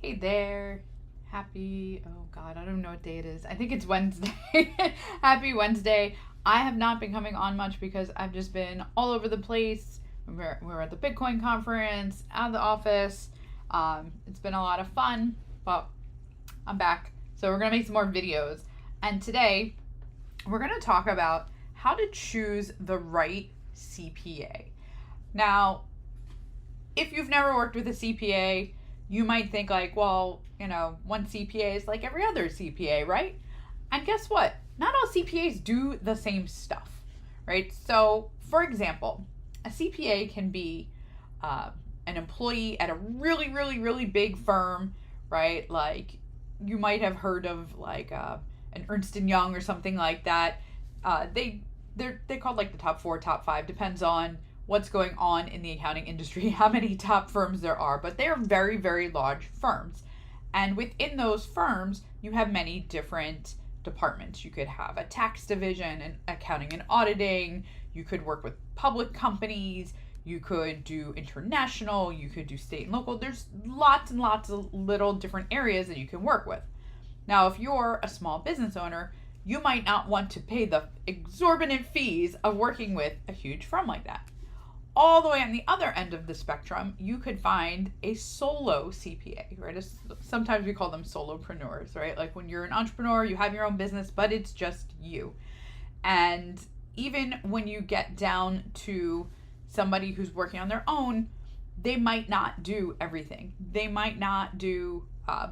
Hey there. Oh God, I don't know what day it is. I think it's Wednesday. Happy Wednesday. I have not been coming on much because I've just been all over the place. We're at the Bitcoin conference, out of the office. It's been a lot of fun, but I'm back. So we're going to make some more videos. And today we're going to talk about how to choose the right CPA. Now, if you've never worked with a CPA, you might think like, well, one CPA is like every other CPA, right? And guess what? Not all CPAs do the same stuff, right? So, for example, a CPA can be an employee at a really, really, really big firm, right? Like you might have heard of like an Ernst & Young or something like that. They're called like the top 4, top 5, depends on what's going on in the accounting industry, how many top firms there are, but they are very, very large firms. And within those firms, you have many different departments. You could have a tax division and accounting and auditing. You could work with public companies. You could do international. You could do state and local. There's lots and lots of little different areas that you can work with. Now, if you're a small business owner, you might not want to pay the exorbitant fees of working with a huge firm like that. All the way on the other end of the spectrum, you could find a solo CPA, right? Sometimes we call them solopreneurs, right? Like when you're an entrepreneur, you have your own business, but it's just you. And even when you get down to somebody who's working on their own, they might not do everything. They might not do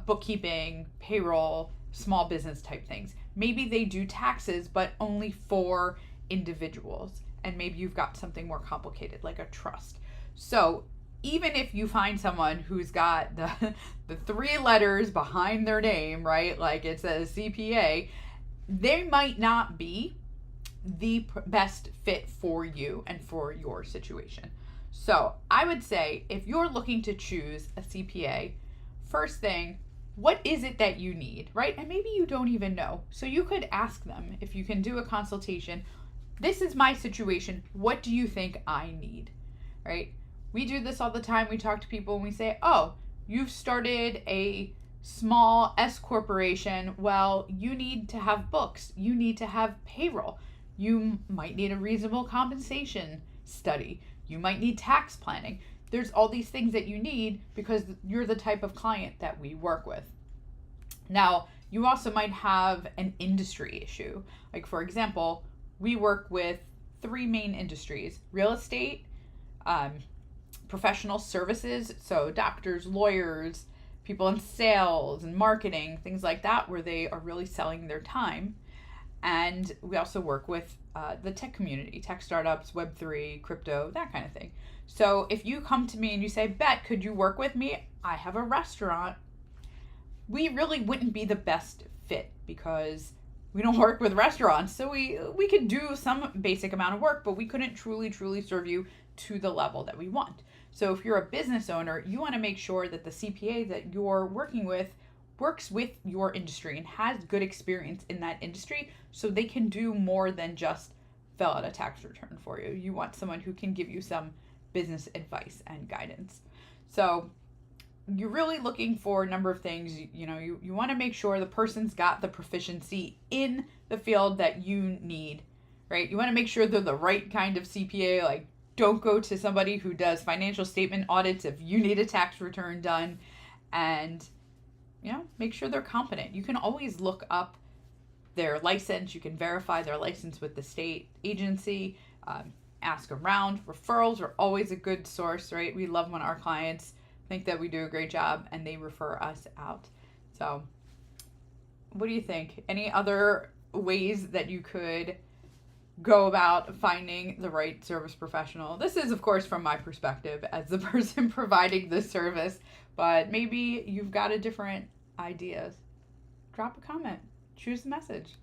bookkeeping, payroll, small business type things. Maybe they do taxes, but only for individuals. And maybe you've got something more complicated like a trust. So even if you find someone who's got the 3 letters behind their name, right? Like it says CPA, they might not be the best fit for you and for your situation. So I would say if you're looking to choose a CPA, first thing, what is it that you need, right? And maybe you don't even know. So you could ask them if you can do a consultation. This is my situation. What do you think I need, right? We do this all the time. We talk to people and we say, oh, you've started a small S corporation. Well, you need to have books. You need to have payroll. You might need a reasonable compensation study. You might need tax planning. There's all these things that you need because you're the type of client that we work with. Now, you also might have an industry issue. Like for example, we work with 3 main industries: real estate, professional services, so doctors, lawyers, people in sales and marketing, things like that, where they are really selling their time. And we also work with the tech community, tech startups, Web3, crypto, that kind of thing. So if you come to me and you say, Bet, could you work with me? I have a restaurant. We really wouldn't be the best fit because we don't work with restaurants. So we could do some basic amount of work, but we couldn't truly serve you to the level that we want. So if you're a business owner, you want to make sure that the CPA that you're working with works with your industry and has good experience in that industry so they can do more than just fill out a tax return for you. You want someone who can give you some business advice and guidance. So you're really looking for a number of things. You want to make sure the person's got the proficiency in the field that you need, right? You want to make sure they're the right kind of CPA. Like, don't go to somebody who does financial statement audits if you need a tax return done. And, make sure they're competent. You can always look up their license. You can verify their license with the state agency. Ask around. Referrals are always a good source, right? We love when our clients think that we do a great job and they refer us out. So what do you think? Any other ways that you could go about finding the right service professional? This is, of course, from my perspective as the person providing the service, but maybe you've got a different ideas. Drop a comment. Choose the message.